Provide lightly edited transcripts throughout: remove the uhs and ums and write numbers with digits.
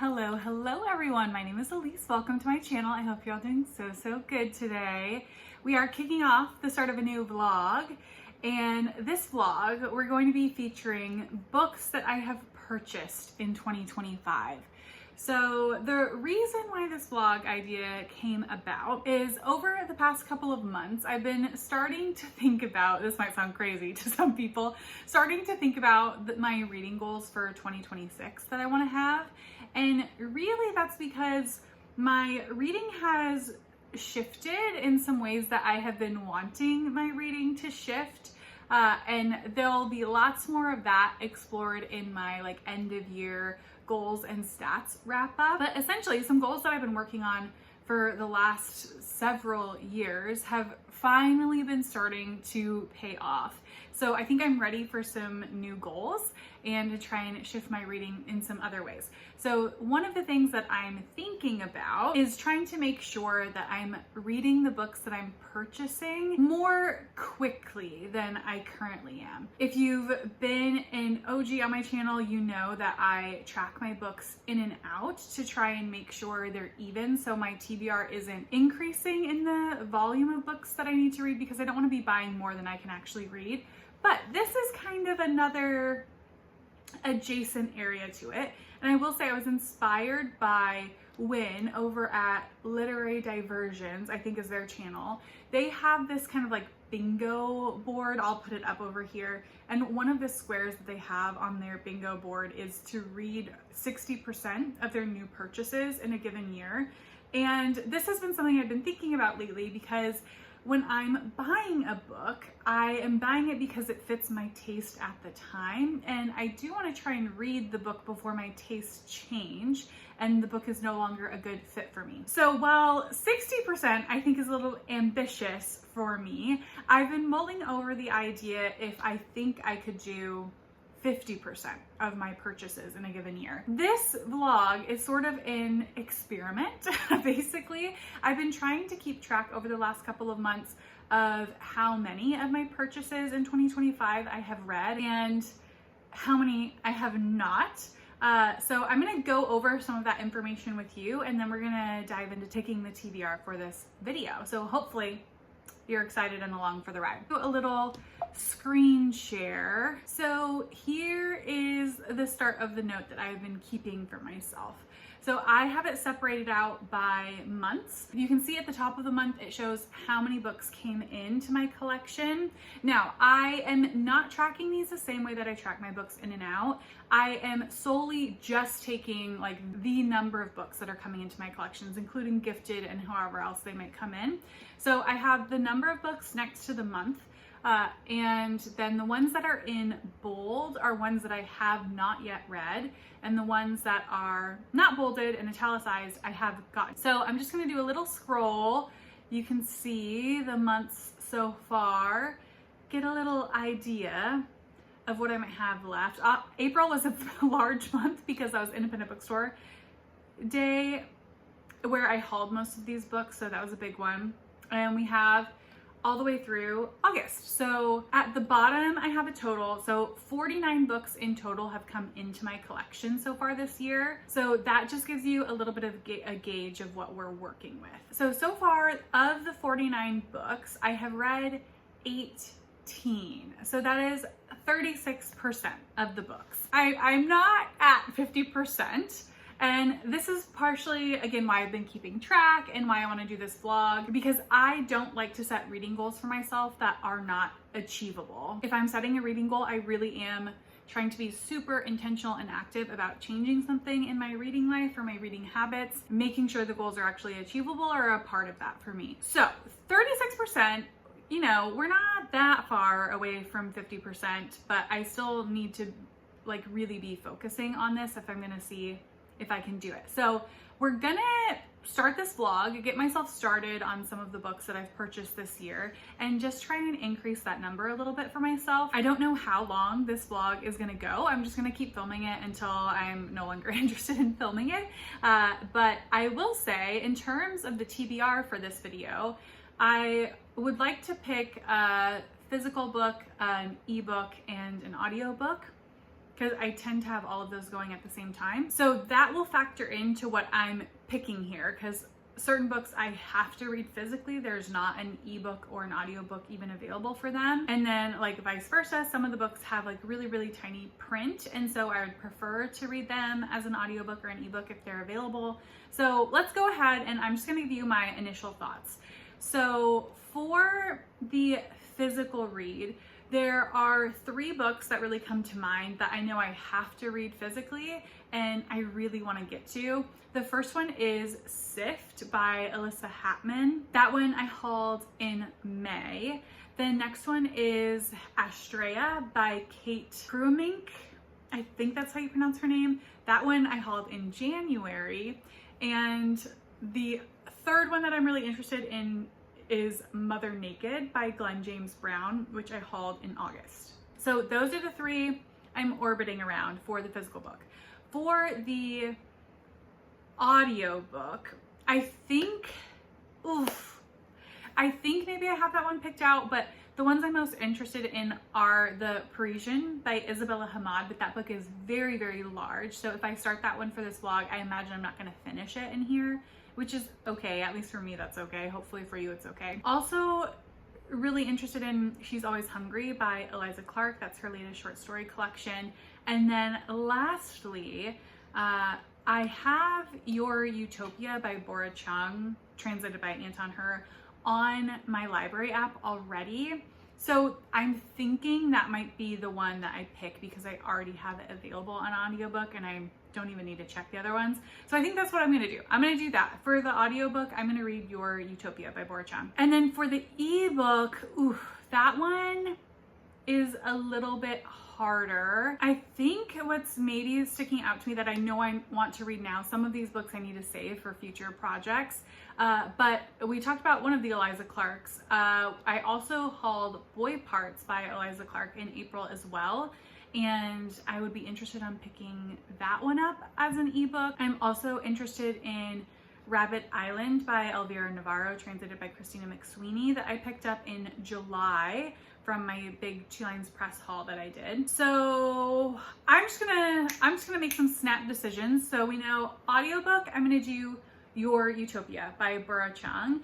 Hello everyone. My name is Elise. Welcome to my channel. I hope you're all doing so good today. We are kicking off the start of a new vlog, and this vlog we're going to be featuring books that I have purchased in 2025. So the reason why this vlog idea came about is over the past couple of months, I've been starting to think about, this might sound crazy to some people, starting to think about my reading goals for 2026 that I want to have. And really that's because my reading has shifted in some ways that I have been wanting my reading to shift. And there'll be lots more of that explored in my end of year goals and stats wrap up. But essentially some goals that I've been working on for the last several years have finally been starting to pay off. So I think I'm ready for some new goals and to try and shift my reading in some other ways. So one of the things that I'm thinking about is trying to make sure that I'm reading the books that I'm purchasing more quickly than I currently am. If you've been an OG on my channel, you know that I track my books in and out to try and make sure they're even, so my TBR isn't increasing in the volume of books that I need to read, because I don't want to be buying more than I can actually read. But this is kind of another adjacent area to it. And I will say I was inspired by Win over at Literary Diversions, I think is their channel. They have this kind of bingo board. I'll put it up over here. And one of the squares that they have on their bingo board is to read 60% of their new purchases in a given year. And this has been something I've been thinking about lately, because when I'm buying a book, I am buying it because it fits my taste at the time. And I do want to try and read the book before my tastes change and the book is no longer a good fit for me. So while 60% I think is a little ambitious for me, I've been mulling over the idea if I think I could do 50% of my purchases in a given year. This vlog is sort of an experiment. Basically, I've been trying to keep track over the last couple of months of how many of my purchases in 2025 I have read and how many I have not. So I'm gonna go over some of that information with you, and then we're gonna dive into taking the TBR for this video. So hopefully you're excited and along for the ride. Do a little screen share. So here is the start of the note that I've been keeping for myself. So I have it separated out by months. You can see at the top of the month, it shows how many books came into my collection. Now, I am not tracking these the same way that I track my books in and out. I am solely just taking the number of books that are coming into my collections, including gifted and however else they might come in. So I have the number of books next to the month. And then the ones that are in bold are ones that I have not yet read, and the ones that are not bolded and italicized I have gotten. So I'm just going to do a little scroll. You can see the months so far, get a little idea of what I might have left. April was a large month because I was independent bookstore day where I hauled most of these books, so that was a big one. And we have all the way through August. So at the bottom, I have a total. So 49 books in total have come into my collection so far this year. So that just gives you a little bit of a gauge of what we're working with. So far of the 49 books, I have read 18. So that is 36% of the books. I'm not at 50%. And this is partially, again, why I've been keeping track and why I want to do this vlog, because I don't like to set reading goals for myself that are not achievable. If I'm setting a reading goal, I really am trying to be super intentional and active about changing something in my reading life or my reading habits. Making sure the goals are actually achievable are a part of that for me. So 36%, we're not that far away from 50%, but I still need to really be focusing on this if I'm gonna see if I can do it. So we're gonna start this vlog, get myself started on some of the books that I've purchased this year, and just try and increase that number a little bit for myself. I don't know how long this vlog is gonna go. I'm just gonna keep filming it until I'm no longer interested in filming it. But I will say, in terms of the TBR for this video, I would like to pick a physical book, an ebook, and an audiobook. because I tend to have all of those going at the same time. So that will factor into what I'm picking here, because certain books I have to read physically. There's not an ebook or an audiobook even available for them. And then like vice versa, some of the books have like really, really tiny print. And so I would prefer to read them as an audiobook or an ebook if they're available. So let's go ahead and I'm just gonna give you my initial thoughts. So for the physical read, there are 3 books that really come to mind that I know I have to read physically and I really want to get to. The first one is Sift by Alissa Hattman. That one I hauled in May. The next one is Astrea by Kate Krumink. I think that's how you pronounce her name. That one I hauled in January. And the third one that I'm really interested in is Mother Naked by Glenn James Brown, which I hauled in August. So those are the 3 I'm orbiting around for the physical book. For the audio book, I think maybe I have that one picked out, but the ones I'm most interested in are The Parisian by Isabella Hamid, but that book is very, very large. So if I start that one for this vlog, I imagine I'm not gonna finish it in here, which is okay. At least for me, that's okay. Hopefully for you, it's okay. Also really interested in She's Always Hungry by Eliza Clark. That's her latest short story collection. And then lastly, I have Your Utopia by Bora Chung, translated by Anton, on my library app already. So I'm thinking that might be the one that I pick because I already have it available on audiobook and I don't even need to check the other ones. So I think that's what I'm gonna do. I'm gonna do that. For the audiobook, I'm gonna read Your Utopia by Bora Chung. And then for the ebook, that one is a little bit harder. I think what's maybe sticking out to me that I know I want to read now, some of these books I need to save for future projects, but we talked about one of the Eliza Clarks. I also hauled Boy Parts by Eliza Clark in April as well, and I would be interested in picking that one up as an ebook. I'm also interested in Rabbit Island by Elvira Navarro, translated by Christina McSweeney, that I picked up in July from my big 2 Lines Press haul that I did. So I'm just gonna make some snap decisions. So we know audiobook, I'm gonna do Your Utopia by Bora Chung.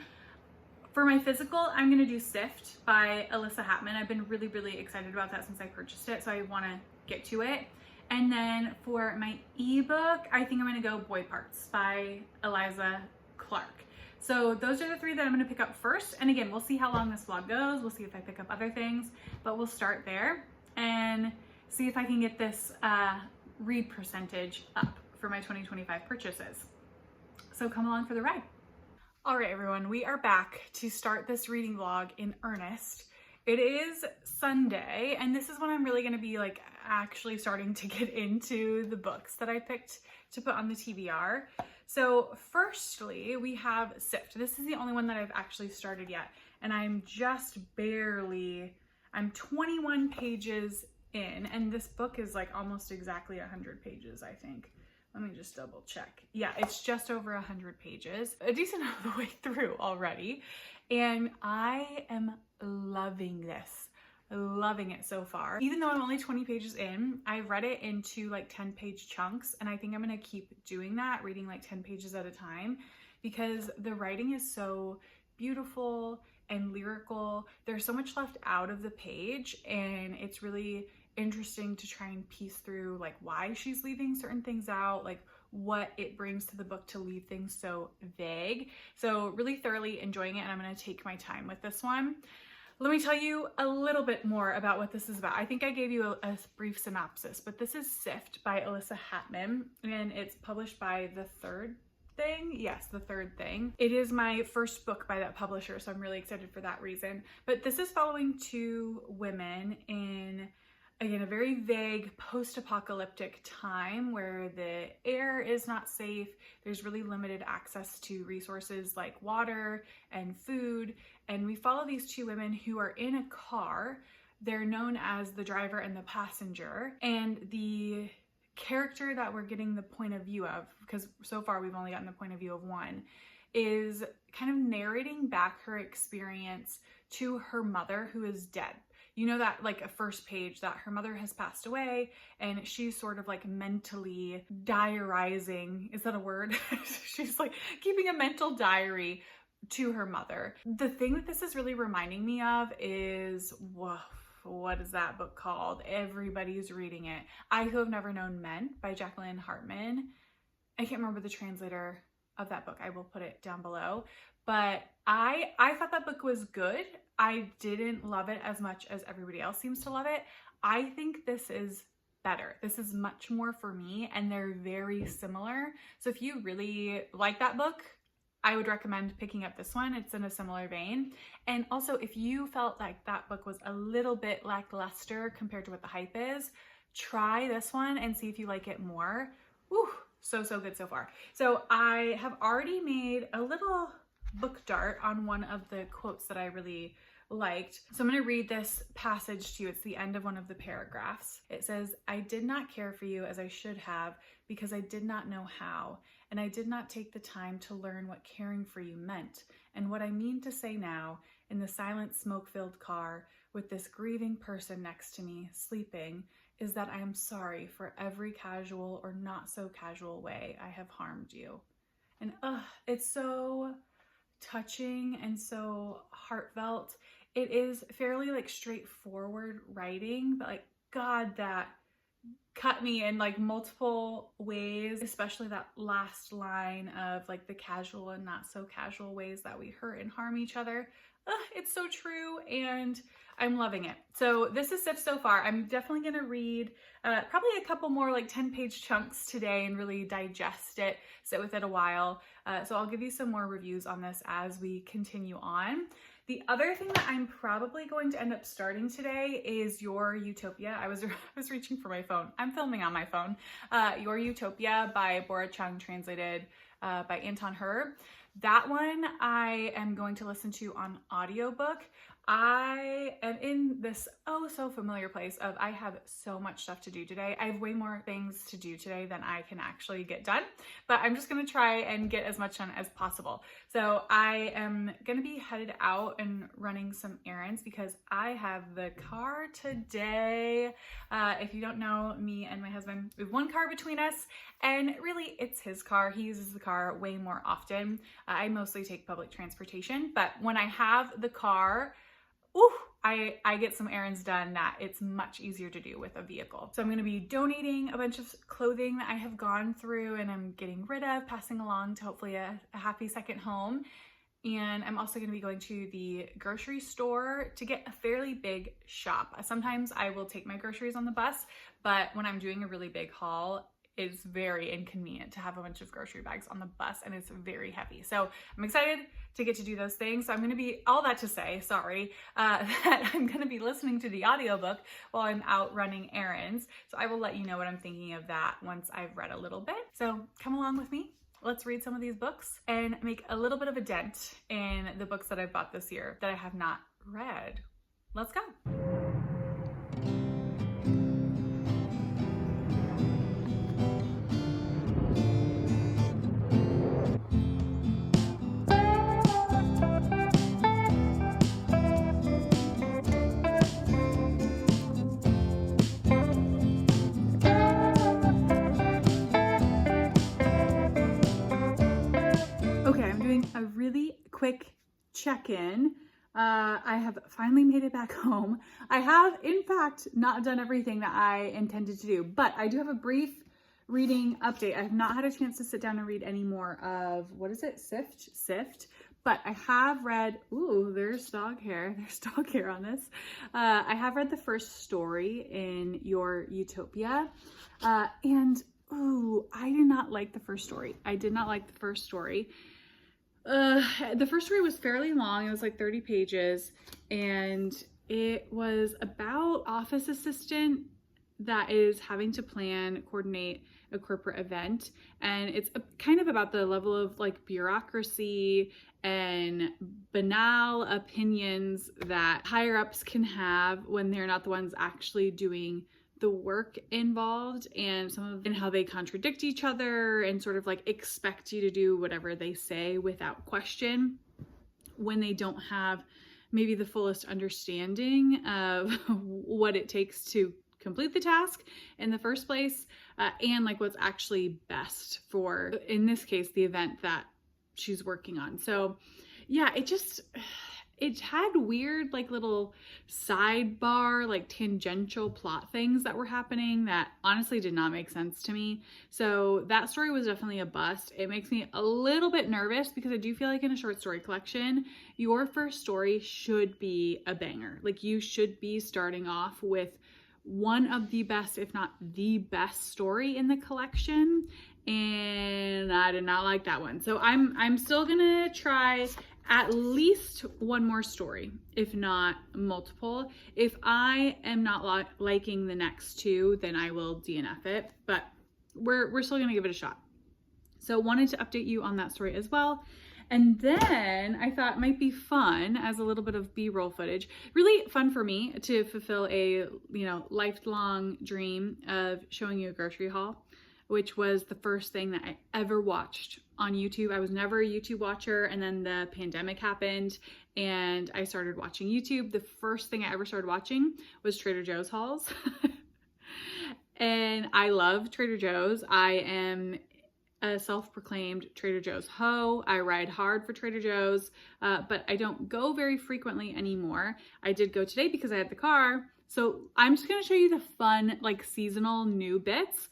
For my physical, I'm gonna do Sift by Alissa Hattman. I've been really, really excited about that since I purchased it, so I wanna get to it. And then for my ebook, I think I'm gonna go Boy Parts by Eliza Clark. So those are the 3 that I'm gonna pick up first. And again, we'll see how long this vlog goes. We'll see if I pick up other things, but we'll start there and see if I can get this read percentage up for my 2025 purchases. So come along for the ride. All right, everyone, we are back to start this reading vlog in earnest. It is Sunday, and this is when I'm really gonna be like actually starting to get into the books that I picked to put on the TBR. So firstly, we have Sift. This is the only one that I've actually started yet, and I'm 21 pages in, and this book is like almost exactly 100 pages, I think. Let me just double check. Yeah, it's just over 100 pages, a decent amount of the way through already. And I am loving this, loving it so far. Even though I'm only 20 pages in, I read it into like 10-page chunks. And I think I'm gonna keep doing that, reading like 10 pages at a time, because the writing is so beautiful and lyrical. There's so much left out of the page, and it's really interesting to try and piece through like why she's leaving certain things out, like what it brings to the book to leave things so vague. So really thoroughly enjoying it, and I'm going to take my time with this one. Let me tell you a little bit more about what this is about. I think I gave you a brief synopsis, but this is Sift by Alissa Hattman, and it's published by The Third Thing. Yes, The Third Thing. It is my first book by that publisher, so I'm really excited for that reason. But this is following 2 women in, again, a very vague post-apocalyptic time where the air is not safe. There's really limited access to resources like water and food. And we follow these 2 women who are in a car. They're known as the driver and the passenger. And the character that we're getting the point of view of, because so far we've only gotten the point of view of one, is kind of narrating back her experience to her mother, who is dead. you know, that like a first page that her mother has passed away and she's sort of like mentally diarizing, is that a word? She's like keeping a mental diary to her mother. The thing that this is really reminding me of is, whoa, what is that book called? Everybody's reading it. I Who Have Never Known Men by Jacqueline Hartman. I can't remember the translator of that book. I will put it down below. But I thought that book was good. I didn't love it as much as everybody else seems to love it. I think this is better. This is much more for me, and they're very similar. So if you really like that book, I would recommend picking up this one. It's in a similar vein. And also, if you felt like that book was a little bit lackluster compared to what the hype is, try this one and see if you like it more. Woo, so good so far. So I have already made a little book dart on one of the quotes that I really liked. So I'm going to read this passage to you. It's the end of one of the paragraphs. It says, "I did not care for you as I should have because I did not know how, and I did not take the time to learn what caring for you meant. And what I mean to say now, in the silent smoke-filled car with this grieving person next to me, sleeping, is that I am sorry for every casual or not so casual way I have harmed you." And it's so touching and so heartfelt. It is fairly like straightforward writing, but like, God, that cut me in like multiple ways, especially that last line of like the casual and not so casual ways that we hurt and harm each other. It's so true, and I'm loving it. So this is Sift so far. I'm definitely gonna read probably a couple more like 10-page chunks today and really digest it, sit with it a while. So I'll give you some more reviews on this as we continue on. The other thing that I'm probably going to end up starting today is Your Utopia. I was reaching for my phone. I'm filming on my phone. Your Utopia by Bora, Chung, translated by Anton. That one I am going to listen to on audiobook. I am in this so familiar place of I have so much stuff to do today. I have way more things to do today than I can actually get done, but I'm just gonna try and get as much done as possible. So I am gonna be headed out and running some errands because I have the car today. If you don't know, me and my husband, we have one car between us, and really it's his car. He uses the car way more often. I mostly take public transportation, but when I have the car, I get some errands done that it's much easier to do with a vehicle. So I'm going to be donating a bunch of clothing that I have gone through and I'm getting rid of, passing along to hopefully a happy second home. And I'm also going to be going to the grocery store to get a fairly big shop. Sometimes I will take my groceries on the bus, but when I'm doing a really big haul, it's very inconvenient to have a bunch of grocery bags on the bus, and it's very heavy. So I'm excited to get to do those things. So I'm going to be, all that to say, that I'm going to be listening to the audiobook while I'm out running errands. So I will let you know what I'm thinking of that once I've read a little bit. So come along with me. Let's read some of these books and make a little bit of a dent in the books that I've bought this year that I have not read. Let's go. A really quick check-in. I have finally made it back home. I have, in fact, not done everything that I intended to do, but I do have a brief reading update. I have not had a chance to sit down and read any more of, what is it? Sift. But I have read, there's dog hair. There's dog hair on this. I have read the first story in Your Utopia. And I did not like the first story. The first story was fairly long. It was like 30 pages, and it was about office assistant that is having to coordinate a corporate event. And it's kind of about the level of like bureaucracy and banal opinions that higher ups can have when they're not the ones actually doing the work involved, and how they contradict each other and sort of like expect you to do whatever they say without question when they don't have maybe the fullest understanding of what it takes to complete the task in the first place, and like what's actually best for, in this case, the event that she's working on. So yeah, it had weird like little sidebar, like tangential plot things that were happening that honestly did not make sense to me. So that story was definitely a bust. It makes me a little bit nervous because I do feel like in a short story collection, your first story should be a banger. Like you should be starting off with one of the best, if not the best story in the collection. And I did not like that one. So I'm still gonna try at least one more story, if not multiple. If I am not liking the next two, then I will DNF it, but we're still gonna give it a shot. So wanted to update you on that story as well. And then I thought it might be fun as a little bit of B-roll footage, really fun for me to fulfill a, lifelong dream of showing you a grocery haul, which was the first thing that I ever watched on YouTube. I was never a YouTube watcher, and then the pandemic happened and I started watching YouTube. The first thing I ever started watching was Trader Joe's hauls. And I love Trader Joe's. I am a self-proclaimed Trader Joe's hoe. I ride hard for Trader Joe's, but I don't go very frequently anymore. I did go today because I had the car. So I'm just gonna show you the fun, like seasonal new bits,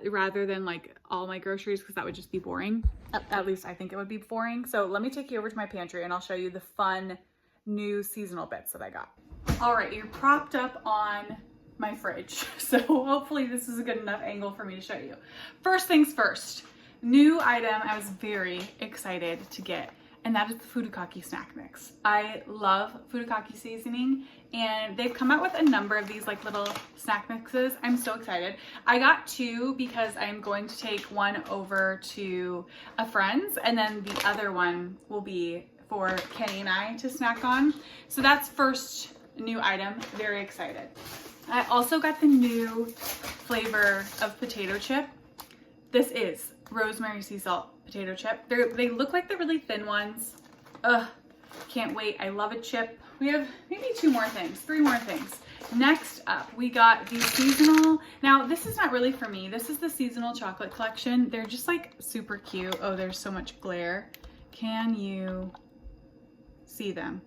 rather than like all my groceries, because that would just be boring. At least I think it would be boring. So let me take you over to my pantry and I'll show you the fun new seasonal bits that I got. All right, you're propped up on my fridge. So hopefully this is a good enough angle for me to show you. First things first, new item I was very excited to get, and that is the furikake snack mix. I love furikake seasoning, and they've come out with a number of these like little snack mixes. I'm so excited. I got two because I'm going to take one over to a friend's, and then the other one will be for Kenny and I to snack on. So that's first new item, very excited. I also got the new flavor of potato chip. This is rosemary sea salt potato chip. They look like the really thin ones. Ugh, can't wait. I love a chip. We have maybe three more things. Next up, we got the seasonal. Now, this is not really for me. This is the seasonal chocolate collection. They're just like super cute. Oh, there's so much glare. Can you see them?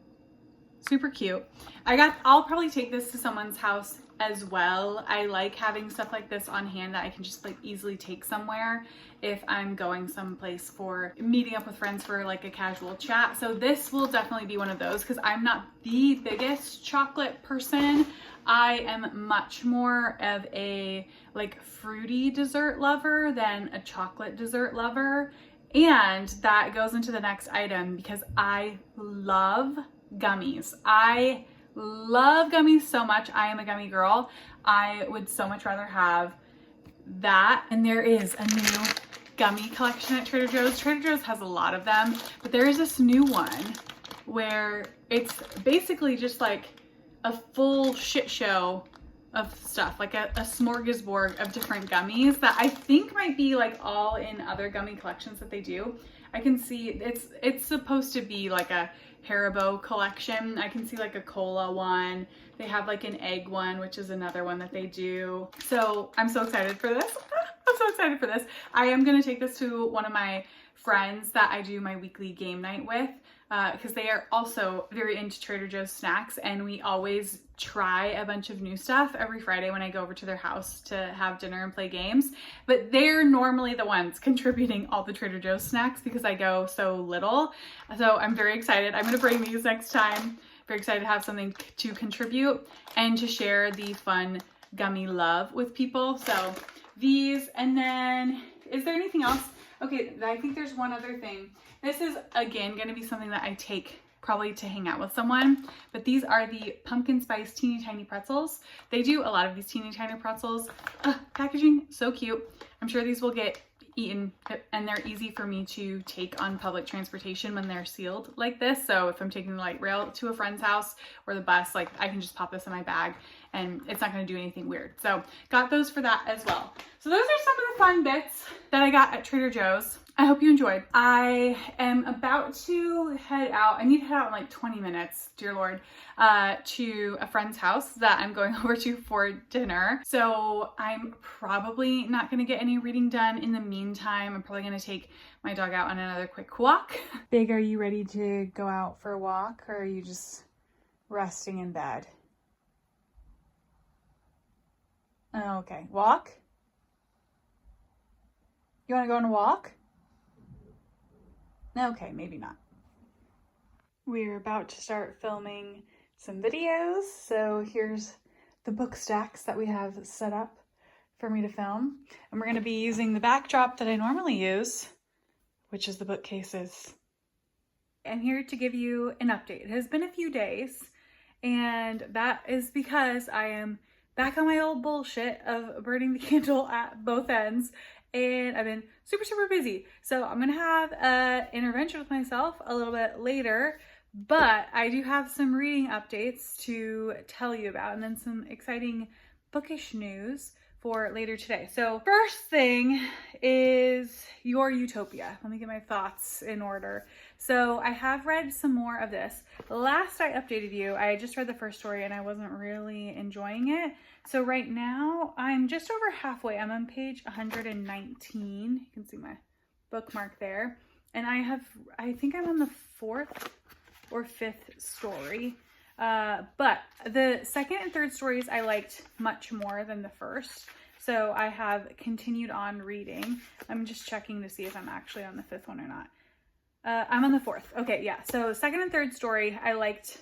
Super cute. I'll probably take this to someone's house as well. I like having stuff like this on hand that I can just like easily take somewhere if I'm going someplace for meeting up with friends for like a casual chat. So this will definitely be one of those because I'm not the biggest chocolate person. I am much more of a like fruity dessert lover than a chocolate dessert lover. And that goes into the next item because I love gummies. I love gummies so much. I am a gummy girl. I would so much rather have that. And there is a new gummy collection at Trader Joe's. Trader Joe's has a lot of them, but there is this new one where it's basically just like a full shit show of stuff, like a smorgasbord of different gummies that I think might be like all in other gummy collections that they do. I can see it's supposed to be like a Haribo collection. I can see like a cola one. They have like an egg one, which is another one that they do. So I'm so excited for this. I'm so excited for this. I am going to take this to one of my friends that I do my weekly game night with because they are also very into Trader Joe's snacks, and we always try a bunch of new stuff every Friday when I go over to their house to have dinner and play games. But they're normally the ones contributing all the Trader Joe's snacks because I go so little. So I'm very excited. I'm going to bring these next time. Very excited to have something to contribute and to share the fun gummy love with people. So these, and then is there anything else? Okay, I think there's one other thing. This is again going to be something that I take probably to hang out with someone, but these are the pumpkin spice teeny tiny pretzels. They do a lot of these teeny tiny pretzels. Packaging so cute. I'm sure these will get eaten, and they're easy for me to take on public transportation when they're sealed like this. So if I'm taking the light rail to a friend's house or the bus, like I can just pop this in my bag and it's not going to do anything weird. So got those for that as well. So those are some of the fun bits that I got at Trader Joe's. I hope you enjoyed. I am about to head out. I need to head out in like 20 minutes, dear Lord, to a friend's house that I'm going over to for dinner. So I'm probably not going to get any reading done in the meantime. I'm probably going to take my dog out on another quick walk. Big, are you ready to go out for a walk, or are you just resting in bed? Okay, walk? You want to go on a walk? Okay, maybe not. We're about to start filming some videos, so here's the book stacks that we have set up for me to film. And we're going to be using the backdrop that I normally use, which is the bookcases. I'm here to give you an update. It has been a few days, and that is because I am back on my old bullshit of burning the candle at both ends. And I've been super busy. So I'm gonna have an intervention with myself a little bit later, but I do have some reading updates to tell you about, and then some exciting bookish news for later today. So first thing is your Utopia. Let me get my thoughts in order. So I have read some more of this. Last I updated you, I just read the first story and I wasn't really enjoying it. So right now I'm just over halfway. I'm on page 119. You can see my bookmark there. And I think I'm on the 4th or 5th story. But the second and third stories I liked much more than the first. So I have continued on reading. I'm just checking to see if I'm actually on the 5th one or not. I'm on the 4th. Okay, yeah. So second and third story I liked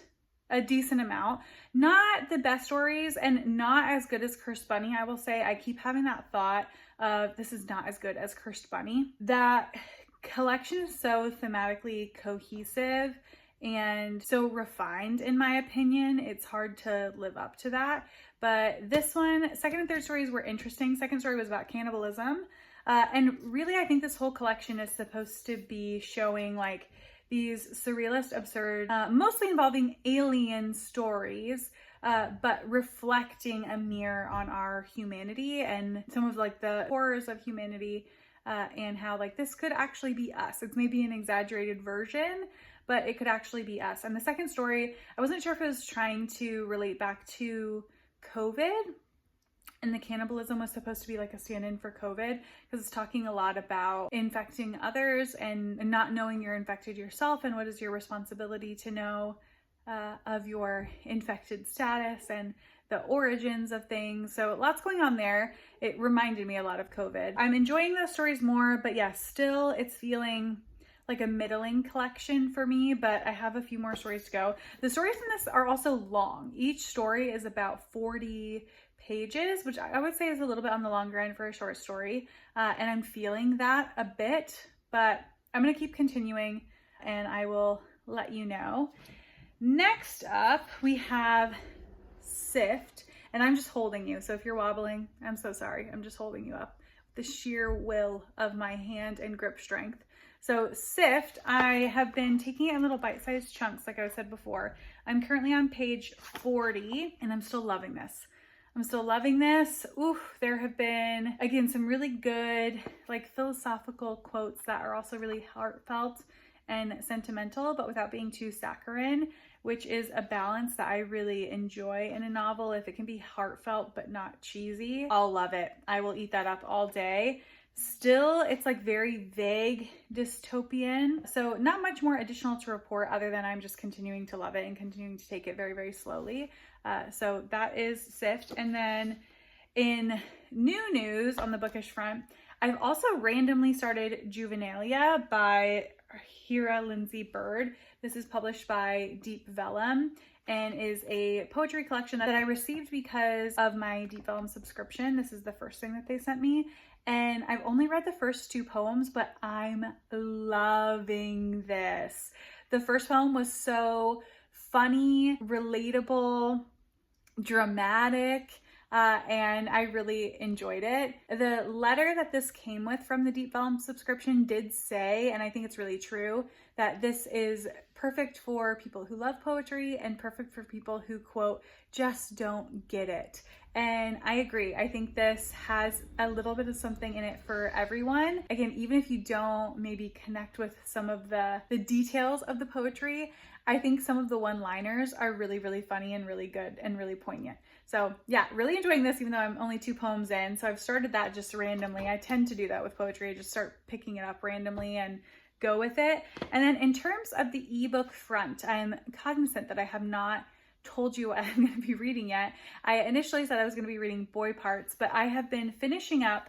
a decent amount. Not the best stories and not as good as Cursed Bunny, I will say. I keep having that thought of this is not as good as Cursed Bunny. That collection is so thematically cohesive and so refined, in my opinion. It's hard to live up to that. But this one, second and third stories were interesting. Second story was about cannibalism. And really, I think this whole collection is supposed to be showing like these surrealist, absurd, mostly involving alien stories, but reflecting a mirror on our humanity and some of like the horrors of humanity, and how like this could actually be us. It's maybe an exaggerated version, but it could actually be us. And the second story, I wasn't sure if it was trying to relate back to COVID, and the cannibalism was supposed to be like a stand-in for COVID, because it's talking a lot about infecting others and not knowing you're infected yourself, and what is your responsibility to know of your infected status and the origins of things. So lots going on there. It reminded me a lot of COVID. I'm enjoying those stories more, but yeah, still it's feeling like a middling collection for me, but I have a few more stories to go. The stories in this are also long. Each story is about 40 pages, which I would say is a little bit on the longer end for a short story. And I'm feeling that a bit, but I'm gonna keep continuing and I will let you know. Next up, we have Sift, and I'm just holding you. So if you're wobbling, I'm so sorry. I'm just holding you up with the sheer will of my hand and grip strength. So Sift, I have been taking it in little bite-sized chunks, like I said before. I'm currently on page 40, and I'm still loving this. I'm still loving this. Ooh, there have been, again, some really good, like philosophical quotes that are also really heartfelt and sentimental, but without being too saccharine, which is a balance that I really enjoy in a novel. If it can be heartfelt but not cheesy, I'll love it. I will eat that up all day. Still, it's like very vague dystopian. So not much more additional to report other than I'm just continuing to love it and continuing to take it very slowly. So that is Sift. And then in new news on the bookish front, I've also randomly started Juvenilia by Hera Lindsay Bird. This is published by Deep Vellum and is a poetry collection that I received because of my Deep Vellum subscription. This is the first thing that they sent me. And I've only read the first 2 poems, but I'm loving this. The first poem was so funny, relatable, dramatic, and I really enjoyed it. The letter that this came with from the Deep Vellum subscription did say, and I think it's really true, that this is perfect for people who love poetry and perfect for people who, quote, just don't get it. And I agree. I think this has a little bit of something in it for everyone. Again, even if you don't maybe connect with some of the details of the poetry, I think some of the one-liners are really, really funny and really good and really poignant. So yeah, really enjoying this, even though I'm only 2 poems in. So I've started that just randomly. I tend to do that with poetry. I just start picking it up randomly and go with it. And then in terms of the ebook front, I'm cognizant that I have not told you what I'm going to be reading yet. I initially said I was going to be reading Boy Parts, but I have been finishing up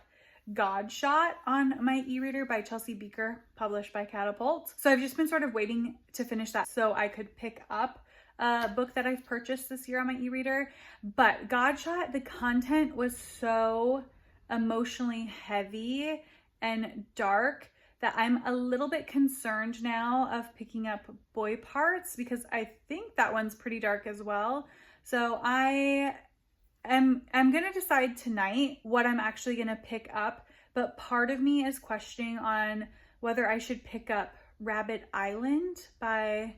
God Shot on my e-reader by Chelsea Beaker, published by Catapult. So I've just been sort of waiting to finish that so I could pick up a book that I've purchased this year on my e-reader. But God Shot, the content was so emotionally heavy and dark that I'm a little bit concerned now of picking up Boy Parts, because I think that one's pretty dark as well. So I'm gonna decide tonight what I'm actually gonna pick up, but part of me is questioning on whether I should pick up Rabbit Island by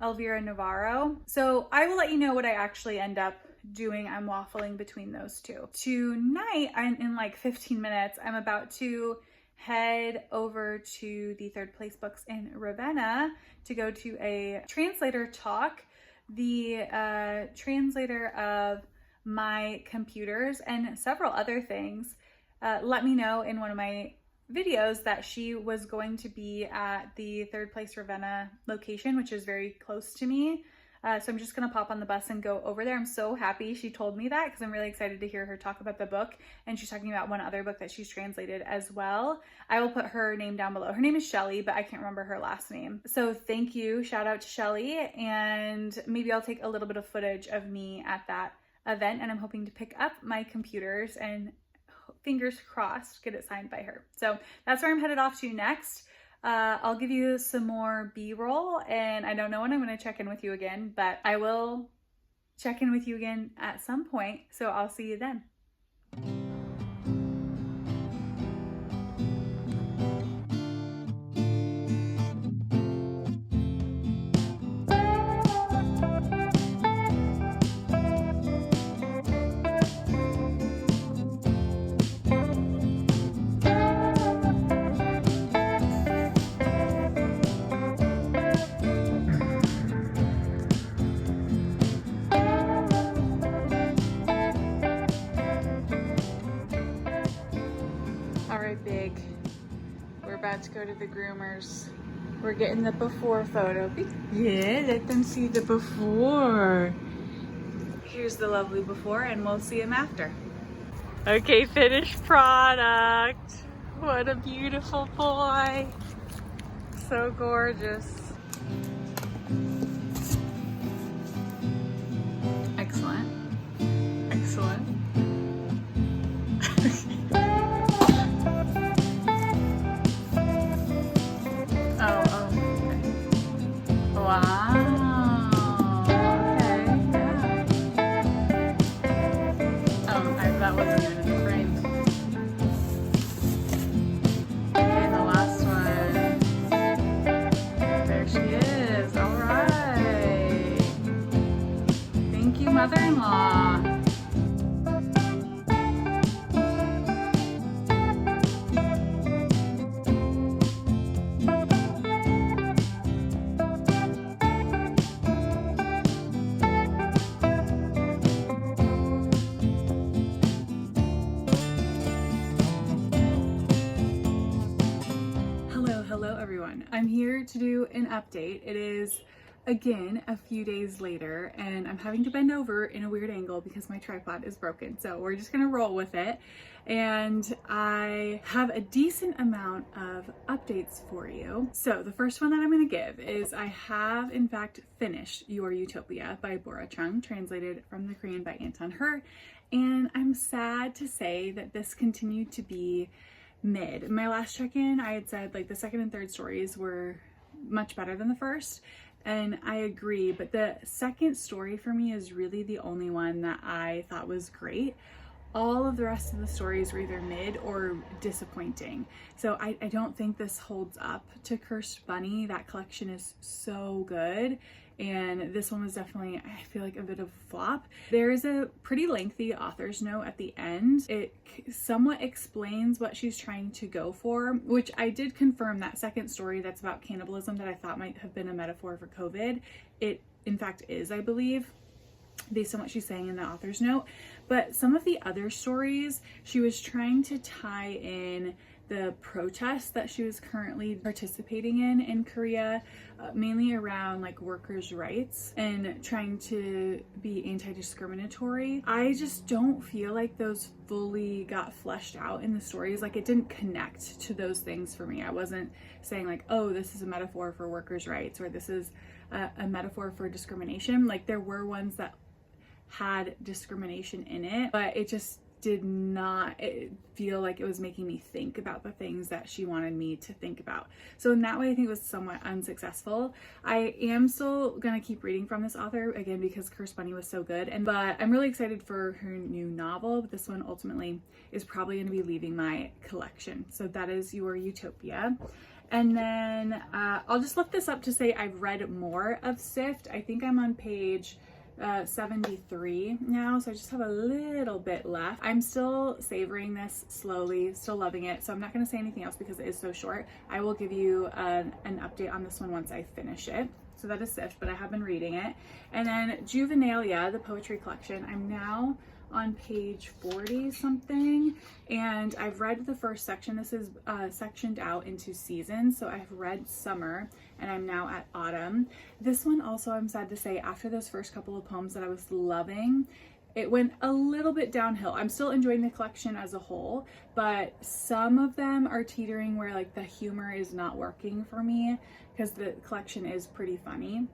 Elvira Navarro. So I will let you know what I actually end up doing. I'm waffling between those two. Tonight, in like 15 minutes, I'm about to head over to the Third Place Books in Ravenna to go to a translator talk. The translator of My Computers and several other things let me know in one of my videos that she was going to be at the Third Place Ravenna location, which is very close to me. So I'm just gonna pop on the bus and go over there. I'm so happy she told me that, because I'm really excited to hear her talk about the book. And she's talking about one other book that she's translated as well. I will put her name down below. Her name is Shelley, but I can't remember her last name. So thank you, shout out to Shelley. And maybe I'll take a little bit of footage of me at that event. And I'm hoping to pick up My Computers and fingers crossed get it signed by her. So that's where I'm headed off to next. I'll give you some more B-roll, and I don't know when I'm going to check in with you again, but I will check in with you again at some point. So I'll see you then. To go to the groomers. We're getting the before photo. Yeah, let them see the before. Here's the lovely before, and we'll see him after. Okay, finished product. What a beautiful boy. So gorgeous. Excellent. Excellent. Mother-in-law. Hello everyone. I'm here to do an update. It is again a few days later, and I'm having to bend over in a weird angle because my tripod is broken, so we're just gonna roll with it. And I have a decent amount of updates for you. So the first one that I'm gonna give is I have in fact finished Your Utopia by Bora Chung, translated from the Korean by Anton, and I'm sad to say that this continued to be mid. In my last check-in, I had said like the second and third stories were much better than the first, and I agree, but the second story for me is really the only one that I thought was great. All of the rest of the stories were either mid or disappointing. So I don't think this holds up to Cursed Bunny. That collection is so good, and this one was definitely, I feel like, a bit of a flop. There is a pretty lengthy author's note at the end. It somewhat explains what she's trying to go for, which I did confirm that second story that's about cannibalism that I thought might have been a metaphor for COVID. It in fact is, I believe, based on what she's saying in the author's note. But some of the other stories, she was trying to tie in the protests that she was currently participating in Korea, mainly around like workers' rights and trying to be anti-discriminatory. I just don't feel like those fully got fleshed out in the stories. Like, it didn't connect to those things for me. I wasn't saying like, oh, this is a metaphor for workers' rights, or this is a metaphor for discrimination. Like, there were ones that had discrimination in it, but it just did not feel like it was making me think about the things that she wanted me to think about. So in that way, I think it was somewhat unsuccessful. I am still gonna keep reading from this author, again, because Cursed Bunny was so good, but I'm really excited for her new novel. But this one ultimately is probably gonna be leaving my collection. So that is your Utopia. And then I'll just look this up to say I've read more of Sift. I think I'm on page 73 now, so I just have a little bit left. I'm still savoring this slowly, still loving it, so I'm not going to say anything else because it is so short. I will give you an update on this one once I finish it. So that is Sift, but I have been reading it. And then Juvenilia, the poetry collection, I'm now on page 40 something, and I've read the first section. This is sectioned out into seasons, so I've read summer and I'm now at autumn. This one also, I'm sad to say, after those first couple of poems that I was loving, it went a little bit downhill. I'm still enjoying the collection as a whole, but some of them are teetering where like the humor is not working for me, because the collection is pretty funny.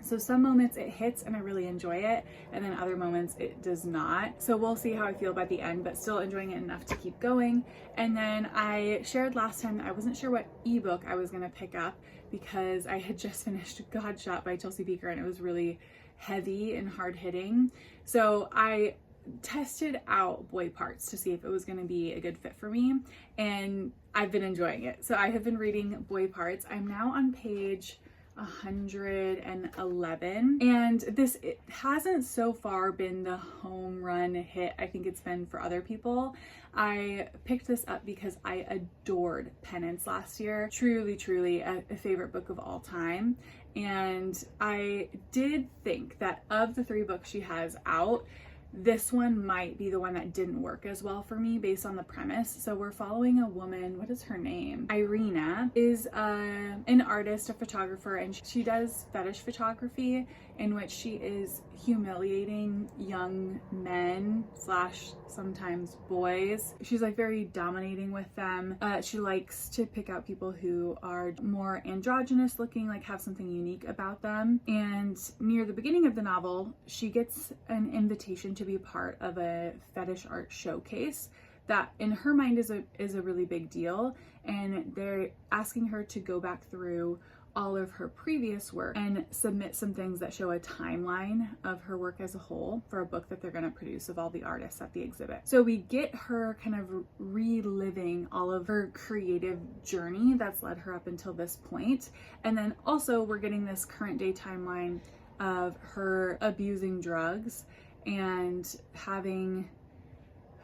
So some moments it hits and I really enjoy it, and then other moments it does not. So we'll see how I feel by the end, but still enjoying it enough to keep going. And then I shared last time that I wasn't sure what ebook I was gonna pick up because I had just finished Godshot by Chelsea Beaker and it was really heavy and hard hitting. So I tested out Boy Parts to see if it was going to be a good fit for me, and I've been enjoying it. So I have been reading Boy Parts. I'm now on page 111, and it hasn't so far been the home run hit I think it's been for other people. I picked this up because I adored Penance last year. Truly a favorite book of all time. And I did think that of the 3 books she has out, this one might be the one that didn't work as well for me based on the premise. So we're following a woman, what is her name? Irina is an artist, a photographer, and she does fetish photography in which she is humiliating young men / sometimes boys. She's like very dominating with them. She likes to pick out people who are more androgynous looking, like have something unique about them. And near the beginning of the novel, she gets an invitation to be a part of a fetish art showcase that in her mind is a really big deal, and they're asking her to go back through all of her previous work and submit some things that show a timeline of her work as a whole for a book that they're going to produce of all the artists at the exhibit. So we get her kind of reliving all of her creative journey that's led her up until this point. And then also we're getting this current day timeline of her abusing drugs and having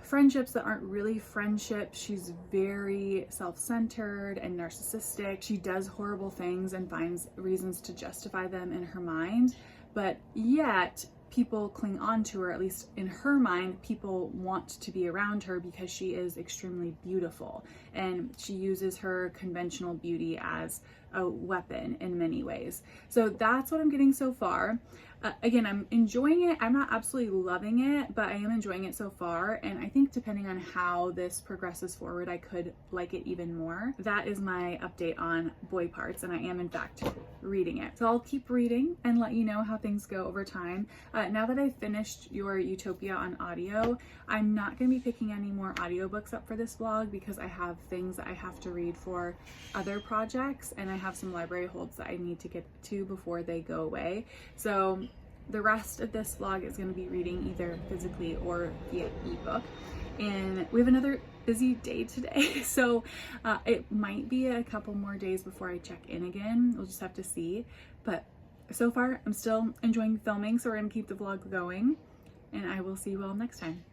friendships that aren't really friendships. She's very self-centered and narcissistic. She does horrible things and finds reasons to justify them in her mind, but yet people cling on to her. At least in her mind, people want to be around her because she is extremely beautiful, and she uses her conventional beauty as a weapon in many ways. So that's what I'm getting so far. Again, I'm enjoying it. I'm not absolutely loving it, but I am enjoying it so far. And I think depending on how this progresses forward, I could like it even more. That is my update on Boy Parts, and I am in fact reading it. So I'll keep reading and let you know how things go over time. Now that I've finished your Utopia on audio, I'm not going to be picking any more audiobooks up for this vlog because I have things that I have to read for other projects, and I have some library holds that I need to get to before they go away. So the rest of this vlog is going to be reading either physically or via ebook. And we have another busy day today, so it might be a couple more days before I check in again. We'll just have to see. But so far I'm still enjoying filming, so we're gonna keep the vlog going, and I will see you all next time.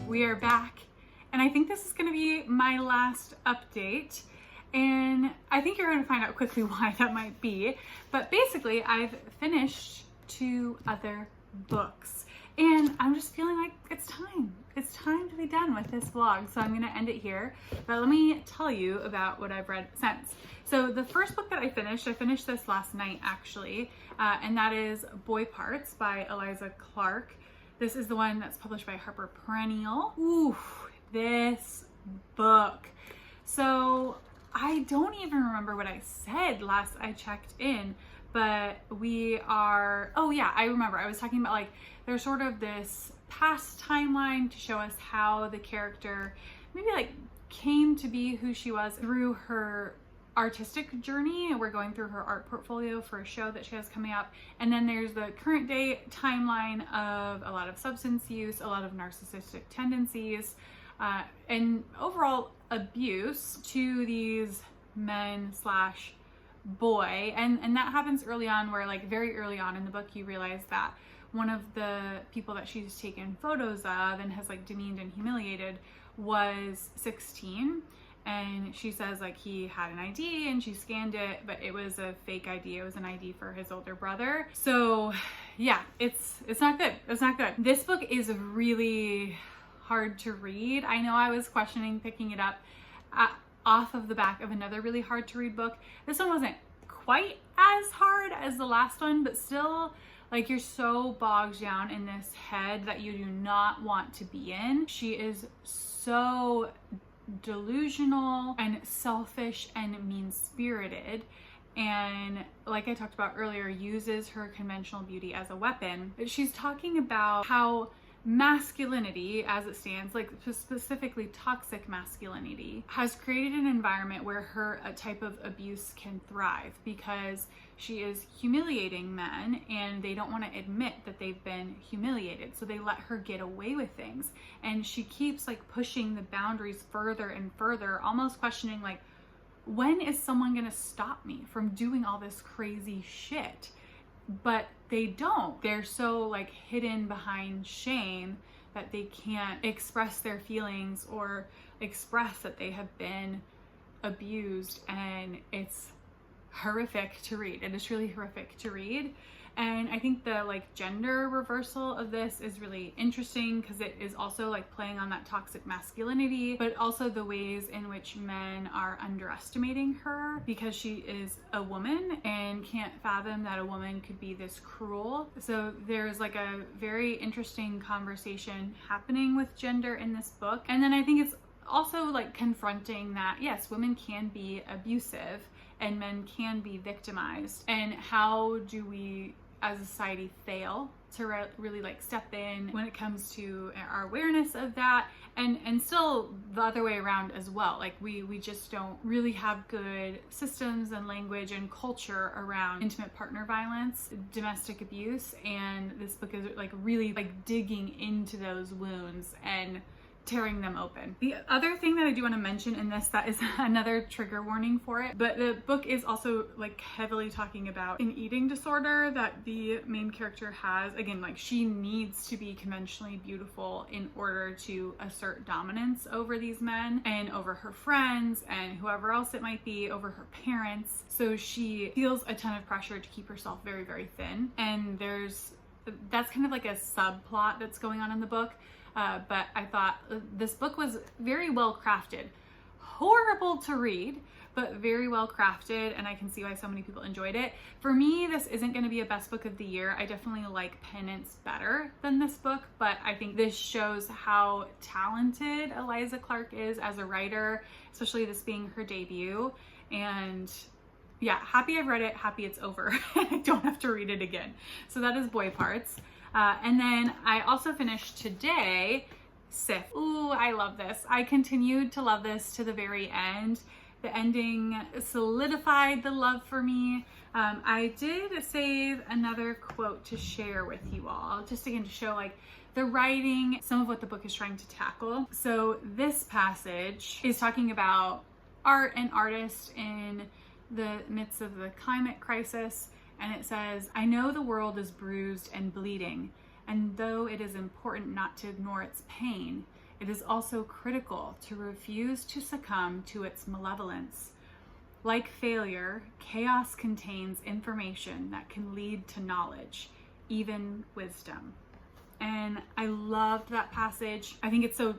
We are back, and I think this is going to be my last update, and I think you're going to find out quickly why that might be. But basically, I've finished 2 other books, and I'm just feeling like it's time to be done with this vlog, so I'm going to end it here. But let me tell you about what I've read since. So the first book that I finished this last night actually, and that is Boy Parts by Eliza Clark. This is the one that's published by Harper Perennial. Ooh, this book. So I don't even remember what I said last I checked in, but we are, oh yeah, I remember. I was talking about like, there's sort of this past timeline to show us how the character maybe like came to be who she was through her artistic journey, and we're going through her art portfolio for a show that she has coming up. And then there's the current day timeline of a lot of substance use, a lot of narcissistic tendencies, and overall abuse to these men slash boy. And that happens early on, where like very early on in the book you realize that one of the people that she's taken photos of and has like demeaned and humiliated was 16. And she says like he had an ID and she scanned it, but it was a fake ID. It was an ID for his older brother. So yeah, it's not good. It's not good. This book is really hard to read. I know I was questioning picking it up off of the back of another really hard to read book. This one wasn't quite as hard as the last one, but still like you're so bogged down in this head that you do not want to be in. She is so delusional and selfish and mean-spirited, and like I talked about earlier, uses her conventional beauty as a weapon. She's talking about how masculinity as it stands, like specifically toxic masculinity, has created an environment where her type of abuse can thrive, because she is humiliating men and they don't want to admit that they've been humiliated, so they let her get away with things. And she keeps like pushing the boundaries further and further, almost questioning like, when is someone gonna stop me from doing all this crazy shit? But they don't. They're so like hidden behind shame that they can't express their feelings or express that they have been abused, and it's horrific to read. It is really horrific to read. And I think the like gender reversal of this is really interesting, because it is also like playing on that toxic masculinity, but also the ways in which men are underestimating her because she is a woman and can't fathom that a woman could be this cruel. So there's like a very interesting conversation happening with gender in this book. And then I think it's also like confronting that yes, women can be abusive and men can be victimized, and how do we as a society fail to really like step in when it comes to our awareness of that, and still the other way around as well. Like we just don't really have good systems and language and culture around intimate partner violence, domestic abuse, and this book is like really like digging into those wounds and tearing them open. The other thing that I do want to mention in this, that is another trigger warning for it, but the book is also like heavily talking about an eating disorder that the main character has. Again, like she needs to be conventionally beautiful in order to assert dominance over these men and over her friends and whoever else it might be, over her parents. So she feels a ton of pressure to keep herself very, very thin. And that's kind of like a subplot that's going on in the book. But I thought this book was very well crafted. Horrible to read, but very well crafted, and I can see why so many people enjoyed it. For me, this isn't going to be a best book of the year. I definitely like Penance better than this book, but I think this shows how talented Eliza Clark is as a writer, especially this being her debut. And yeah, happy I've read it, happy it's over. I don't have to read it again. So that is Boy Parts. And then I also finished today Sift. Ooh, I love this. I continued to love this to the very end. The ending solidified the love for me. I did save another quote to share with you all, just again to show like the writing, some of what the book is trying to tackle. So this passage is talking about art and artists in the midst of the climate crisis. And it says, "I know the world is bruised and bleeding, and though it is important not to ignore its pain, it is also critical to refuse to succumb to its malevolence. Like failure, chaos contains information that can lead to knowledge, even wisdom." And I loved that passage. I think it's so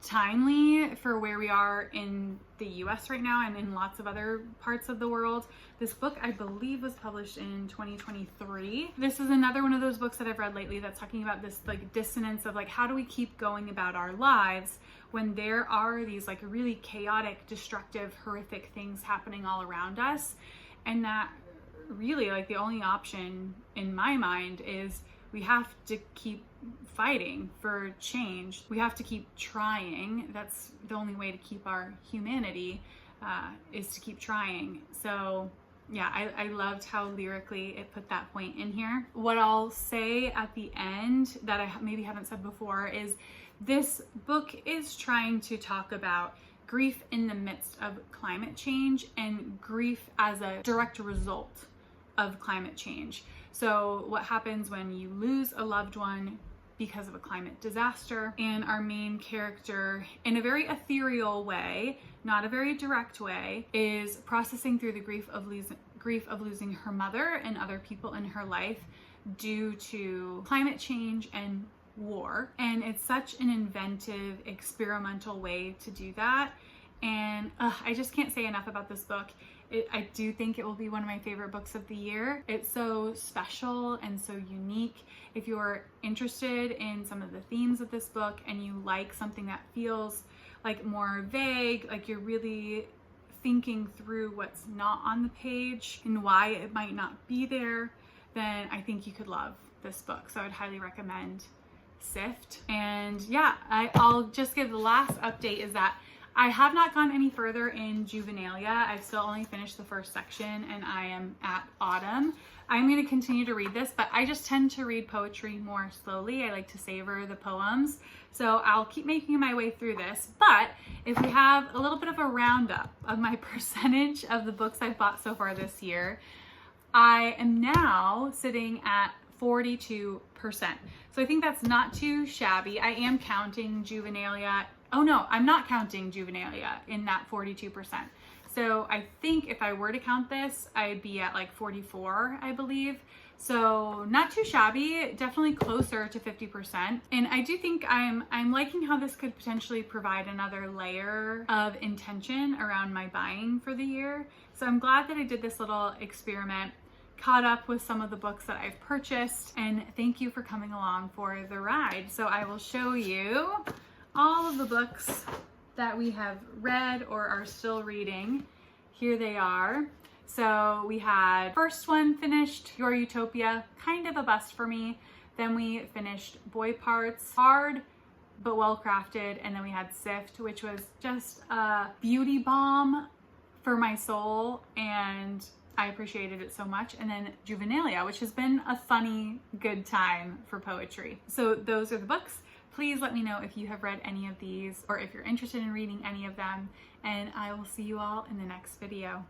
timely for where we are in the US right now and in lots of other parts of the world. This book, I believe, was published in 2023. This is another one of those books that I've read lately that's talking about this like dissonance of like, how do we keep going about our lives when there are these like really chaotic, destructive, horrific things happening all around us? And that really like the only option in my mind is we have to keep fighting for change. We have to keep trying. That's the only way to keep our humanity, is to keep trying. So yeah, I loved how lyrically it put that point in here. What I'll say at the end that I maybe haven't said before is this book is trying to talk about grief in the midst of climate change and grief as a direct result of climate change. So what happens when you lose a loved one because of a climate disaster? And our main character, in a very ethereal way, not a very direct way, is processing through the grief of losing her mother and other people in her life due to climate change and war. And it's such an inventive, experimental way to do that. And I just can't say enough about this book. I do think it will be one of my favorite books of the year. It's so special and so unique. If you're interested in some of the themes of this book and you like something that feels like more vague, like you're really thinking through what's not on the page and why it might not be there, then I think you could love this book. So I would highly recommend Sift. And yeah, I'll just give the last update is that I have not gone any further in Juvenilia. I've still only finished the first section and I am at autumn. I'm going to continue to read this, but I just tend to read poetry more slowly. I like to savor the poems. So I'll keep making my way through this. But if we have a little bit of a roundup of my percentage of the books I've bought so far this year, I am now sitting at 42%. So I think that's not too shabby. I am counting Juvenilia. Oh no, I'm not counting Juvenilia in that 42%. So I think if I were to count this, I'd be at like 44, I believe. So not too shabby, definitely closer to 50%. And I do think I'm liking how this could potentially provide another layer of intention around my buying for the year. So I'm glad that I did this little experiment, caught up with some of the books that I've purchased, and thank you for coming along for the ride. So I will show you all of the books that we have read or are still reading. Here they are. So we had first one finished, Your Utopia, kind of a bust for me. Then we finished Boy Parts, hard but well crafted. And then we had Sift, which was just a beauty balm for my soul, and I appreciated it so much. And then Juvenilia, which has been a funny, good time for poetry. So those are the books. Please let me know if you have read any of these or if you're interested in reading any of them, and I will see you all in the next video.